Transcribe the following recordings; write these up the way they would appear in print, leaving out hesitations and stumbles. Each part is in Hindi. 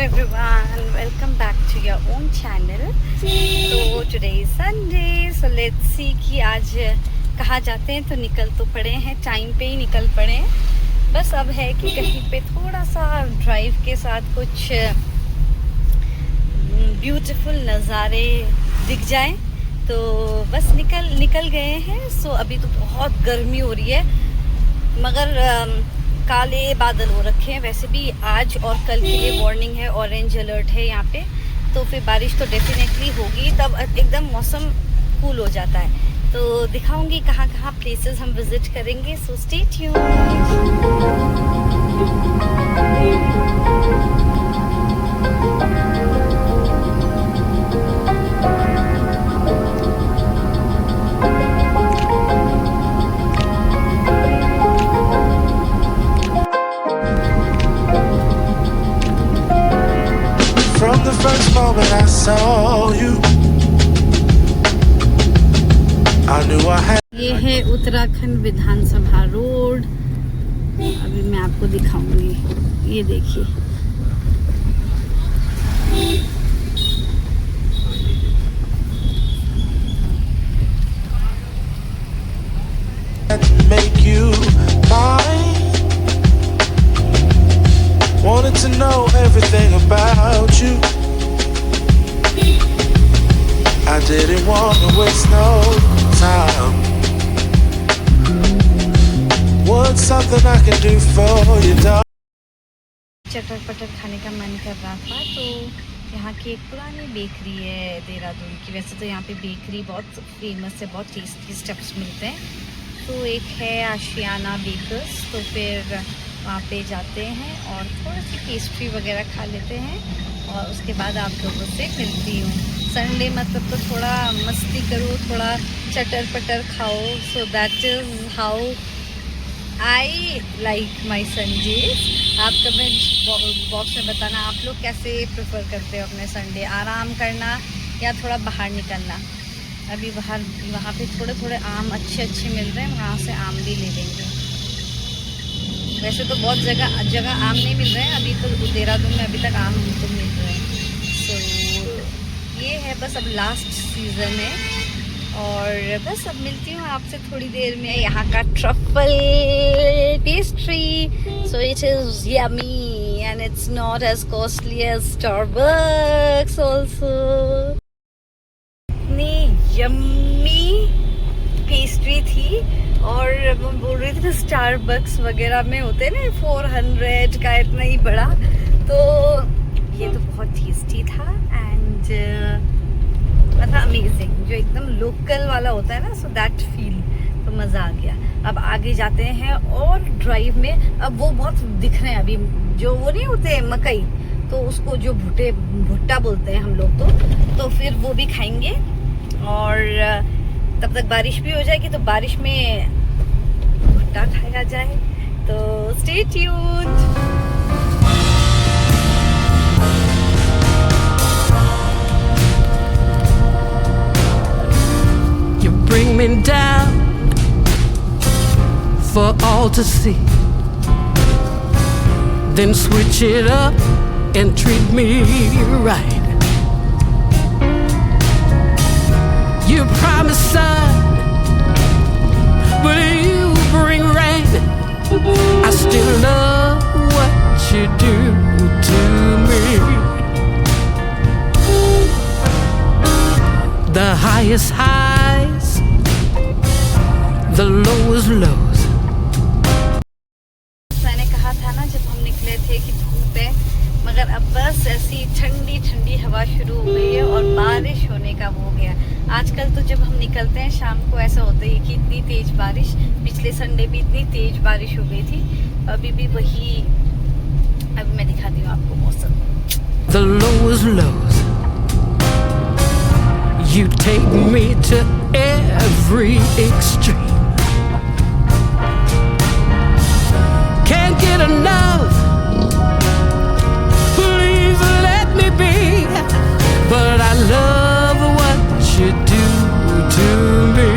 everyone, welcome back to your own channel. तो today is Sunday, so let's see कि आज कहाँ जाते हैं. तो निकल तो पड़े हैं, टाइम पे ही निकल पड़े हैं. बस अब है कि कहीं पे थोड़ा सा ड्राइव के साथ कुछ ब्यूटीफुल नज़ारे दिख जाएं. तो बस निकल गए हैं. सो अभी तो बहुत गर्मी हो रही है, मगर काले बादल हो रखे हैं. वैसे भी आज और कल के लिए वार्निंग है, ऑरेंज अलर्ट है यहाँ पे. तो फिर बारिश तो डेफिनेटली होगी, तब एकदम मौसम कूल हो जाता है. तो दिखाऊंगी कहाँ कहाँ प्लेसेस हम विजिट करेंगे. So stay tuned. From the first moment I saw you, I knew I had. ये है उत्तराखंड विधानसभा रोड. अभी मैं आपको दिखाऊंगी. ये देखिए, Make you mine. Wanted to know everything about you. I didn't want to waste no time. What's something I can do for you, darling? चटर पटर खाने का मन कर रहा था. तो यहाँ की एक पुरानी बेकरी है देहरादून की. वैसे तो यहाँ पे बेकरी बहुत फेमस है, बहुत टेस्टी स्टफ्स मिलते हैं. तो एक है आशियाना बेकर्स. तो फिर वहाँ पे जाते हैं और थोड़ी सी पेस्ट्री वगैरह खा लेते हैं, और उसके बाद आप लोगों से मिलती हूँ. संडे मतलब तो थोड़ा मस्ती करो, थोड़ा चटर पटर खाओ. So that is how I like my Sundays. आप कमेंट बॉक्स में बताना आप लोग कैसे प्रेफर करते हो अपने संडे, आराम करना या थोड़ा बाहर निकलना. अभी वहाँ पे थोड़े आम अच्छे मिल रहे हैं, वहाँ से आम भी ले लेंगे. वैसे तो बहुत जगह आम नहीं मिल रहे हैं अभी. तो देहरादून में अभी तक आम तो मिल रहे हैं. सो ये है, बस अब लास्ट सीज़न है. और बस अब मिलती हूँ आपसे थोड़ी देर में. यहाँ का truffle pastry. So it is yummy and it's not as costly as Starbucks also. इतनी यम्मी पेस्ट्री थी. और वो बोल रही थी स्टारबक्स वगैरह में होते हैं ना 400 का इतना ही बड़ा. तो ये तो बहुत टेस्टी था एंड मतलब अमेजिंग. जो एकदम लोकल वाला होता है ना, सो दैट फील. तो मज़ा आ गया. अब आगे जाते हैं और ड्राइव में. अब वो बहुत दिख रहे हैं अभी, जो वो नहीं होते मकई, तो उसको जो भुट्टा बोलते हैं हम लोग. तो फिर वो भी खाएंगे और तब तक बारिश भी हो जाएगी. तो बारिश में भुट्टा खाया जाए. तो stay tuned. You bring me down for all to see, then switch it up and treat me right. You promise sun, but you bring rain. I still love what you do to me. The highest highs, the lowest lows. मैंने कहा था ना जब हम निकले थे कि धूप है, मगर अब बस ऐसी ठंडी हवा शुरू हो गई है और बारिश होने का वो हो गया. आजकल तो जब हम निकलते हैं शाम को ऐसा होता है कि इतनी तेज बारिश. पिछले संडे भी इतनी तेज बारिश हो गई थी. अभी भी वही. अभी मैं दिखाती हूँ आपको मौसम. The lowest lows. You take me to every extreme. Can't get enough. Please let me be. But I love what you do to me.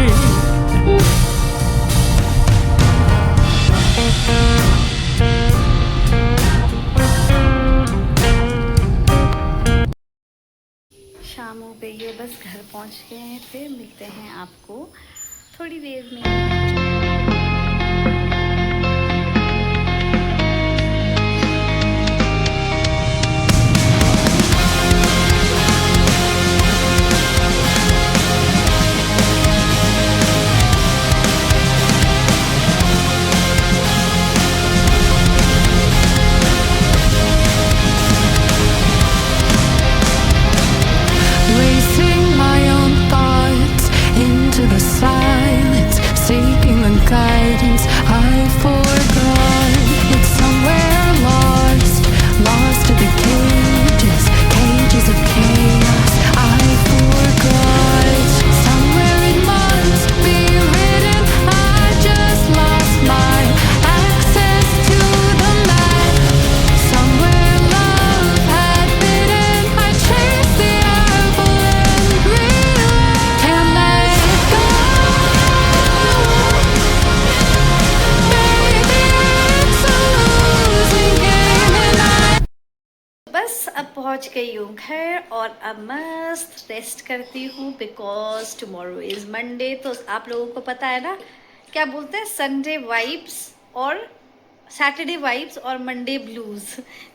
पे ये बस घर पहुंच गए हैं, फिर मिलते हैं आपको थोड़ी देर में। Racing my own thoughts into the silence, seeking the guidance I forgot. It's somewhere lost, lost to the cages, cages of chaos. I forgot. Somewhere it must be written. I just lost my access to the map. Somewhere love had bitten. I chased the apple and realized can't let it go. Baby, it's a losing game and I बस अब पहुंच गई हूँ घर और अब मस्त रेस्ट करती हूँ बिकॉज टुमारो इज़ मंडे। तो आप लोगों को पता है ना क्या बोलते हैं, संडे वाइब्स और सैटरडे वाइब्स और मंडे ब्लूज़।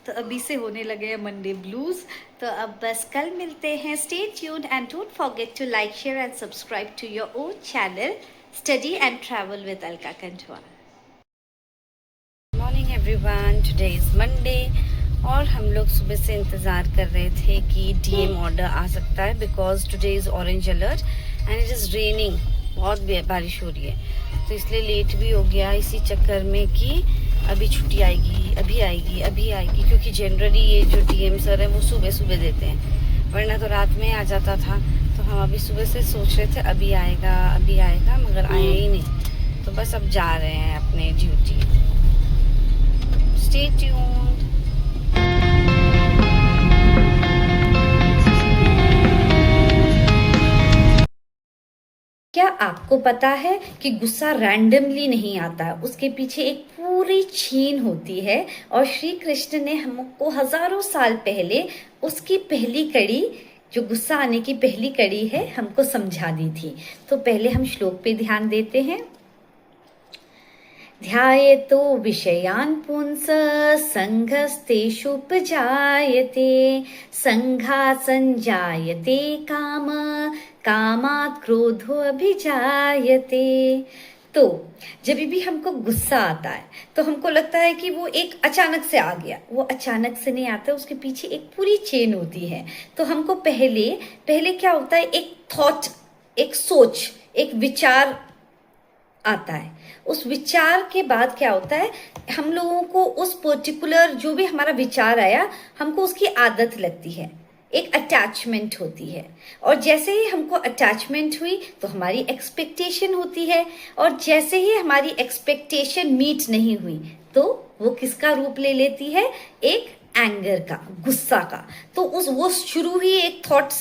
तो अभी से होने लगे हैं मंडे ब्लूज़। तो अब बस कल मिलते हैं। Stay tuned and don't forget to like share and subscribe to your own channel study and travel with Alka Kanthwal. Morning everyone, today is Monday और हम लोग सुबह से इंतज़ार कर रहे थे कि डीएम ऑर्डर आ सकता है because today is orange alert and it is raining, बहुत बारिश हो रही है। तो इसलिए लेट भी हो गया इसी चक्कर में कि अभी छुट्टी आएगी, अभी आएगी, अभी आएगी, क्योंकि जनरली ये जो डीएम सर है वो सुबह सुबह देते हैं, वरना तो रात में आ जाता था। तो हम अभी सुबह से सोच रहे थे अभी आएगा, मगर आया ही नहीं। तो बस अब जा रहे हैं अपने ड्यूटी। Stay tuned. क्या आपको पता है कि गुस्सा रैंडमली नहीं आता है, उसके पीछे एक पूरी चेन होती है। और श्री कृष्ण ने हमको हजारों साल पहले उसकी पहली कड़ी, जो गुस्सा आने की पहली कड़ी है, हमको समझा दी थी। तो पहले हम श्लोक पे ध्यान देते हैं। ध्यायेतो विषयान् पुंस संघस्तेषुपजायते, संघात् संजायते काम, कामात् क्रोधो अभिजायते। तो जब भी हमको गुस्सा आता है तो हमको लगता है कि वो एक अचानक से आ गया। वो अचानक से नहीं आता, उसके पीछे एक पूरी चेन होती है। तो हमको पहले क्या होता है, एक थॉट, एक सोच, एक विचार आता है। उस विचार के बाद क्या होता है, हम लोगों को उस पर्टिकुलर जो भी हमारा विचार आया, हमको उसकी आदत लगती है, एक अटैचमेंट होती है। और जैसे ही हमको अटैचमेंट हुई तो हमारी एक्सपेक्टेशन होती है, और जैसे ही हमारी एक्सपेक्टेशन मीट नहीं हुई तो वो किसका रूप ले लेती है, एक एंगर का, गुस्सा का। तो वो शुरू हुई एक थॉट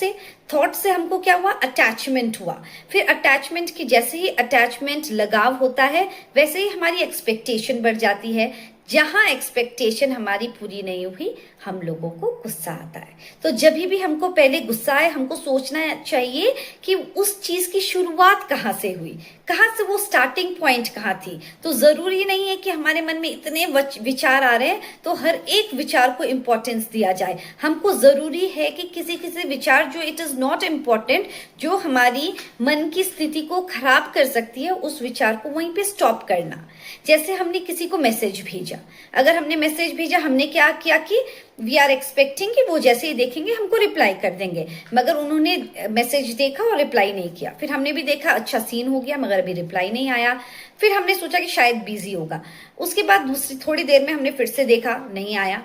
से हमको क्या हुआ, अटैचमेंट हुआ। फिर अटैचमेंट की, जैसे ही अटैचमेंट लगाव होता है वैसे ही हमारी एक्सपेक्टेशन बढ़ जाती है। जहां एक्सपेक्टेशन हमारी पूरी नहीं हुई, हम लोगों को गुस्सा आता है। तो जब भी हमको पहले गुस्सा आए, हमको सोचना चाहिए कि उस चीज की शुरुआत कहाँ से हुई, कहाँ से, वो स्टार्टिंग पॉइंट कहाँ थी। तो जरूरी नहीं है कि हमारे मन में इतने विचार आ रहे हैं तो हर एक विचार को इम्पोर्टेंस दिया जाए। हमको जरूरी है कि किसी विचार जो इट इज नॉट इम्पोर्टेंट, जो हमारी मन की स्थिति को खराब कर सकती है, उस विचार को वहीं पे स्टॉप करना। जैसे हमने किसी को मैसेज भेजा, अगर हमने मैसेज भेजा, हमने क्या किया कि वी आर एक्सपेक्टिंग कि वो जैसे ही देखेंगे हमको रिप्लाई कर देंगे, मगर उन्होंने मैसेज देखा और रिप्लाई नहीं किया। फिर हमने भी देखा अच्छा सीन हो गया, मगर अभी रिप्लाई नहीं आया। फिर हमने सोचा कि शायद बिजी होगा। उसके बाद दूसरी थोड़ी देर में हमने फिर से देखा, नहीं आया।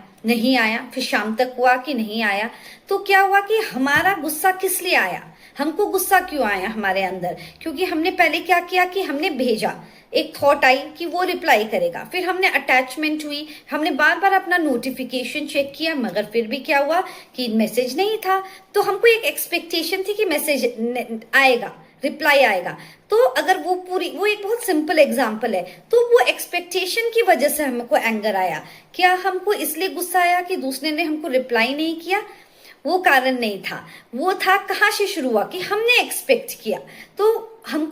फिर शाम तक हुआ कि नहीं आया। तो क्या हुआ कि हमारा गुस्सा किस लिए आया, हमको गुस्सा क्यों आया हमारे अंदर, क्योंकि हमने पहले क्या किया कि हमने भेजा, एक थॉट आई कि वो रिप्लाई करेगा। फिर हमने अटैचमेंट हुई, हमने बार बार अपना नोटिफिकेशन चेक किया, मगर फिर भी क्या हुआ कि मैसेज नहीं था। तो हमको एक एक्सपेक्टेशन थी कि मैसेज आएगा, रिप्लाई आएगा। तो अगर वो एक बहुत सिंपल एग्जांपल है, तो वो एक्सपेक्टेशन की वजह से हमको एंगर आया। क्या हमको इसलिए गुस्सा आया कि दूसरे ने हमको रिप्लाई नहीं किया? वो कारण नहीं था, वो था कहाँ से शुरू हुआ कि हमने एक्सपेक्ट किया। तो हम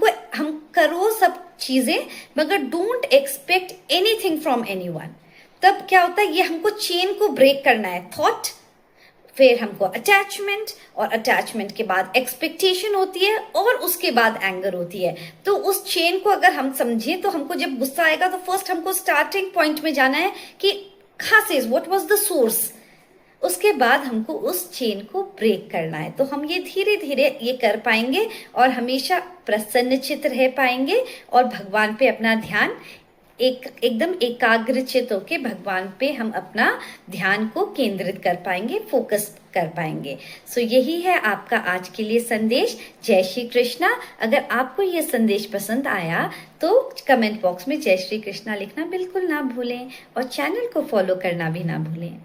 करो सब चीजें, मगर don't expect anything from anyone. तब क्या होता है, ये हमको चेन को ब्रेक करना है। थॉट, फिर हमको अटैचमेंट, और अटैचमेंट के बाद एक्सपेक्टेशन होती है, और उसके बाद एंगर होती है। तो उस चेन को अगर हम समझें तो हमको जब गुस्सा आएगा तो फर्स्ट हमको स्टार्टिंग पॉइंट में जाना है कि कहाँ से, व्हाट वाज द सोर्स। उसके बाद हमको उस चेन को ब्रेक करना है। तो हम ये धीरे धीरे ये कर पाएंगे और हमेशा प्रसन्नचित्त रह पाएंगे, और भगवान पे अपना ध्यान एकदम एकाग्रचित होके भगवान पे हम अपना ध्यान को केंद्रित कर पाएंगे, फोकस कर पाएंगे। सो यही है आपका आज के लिए संदेश। जय श्री कृष्णा। अगर आपको ये संदेश पसंद आया तो कमेंट बॉक्स में जय श्री कृष्णा लिखना बिल्कुल ना भूलें, और चैनल को फॉलो करना भी ना भूलें।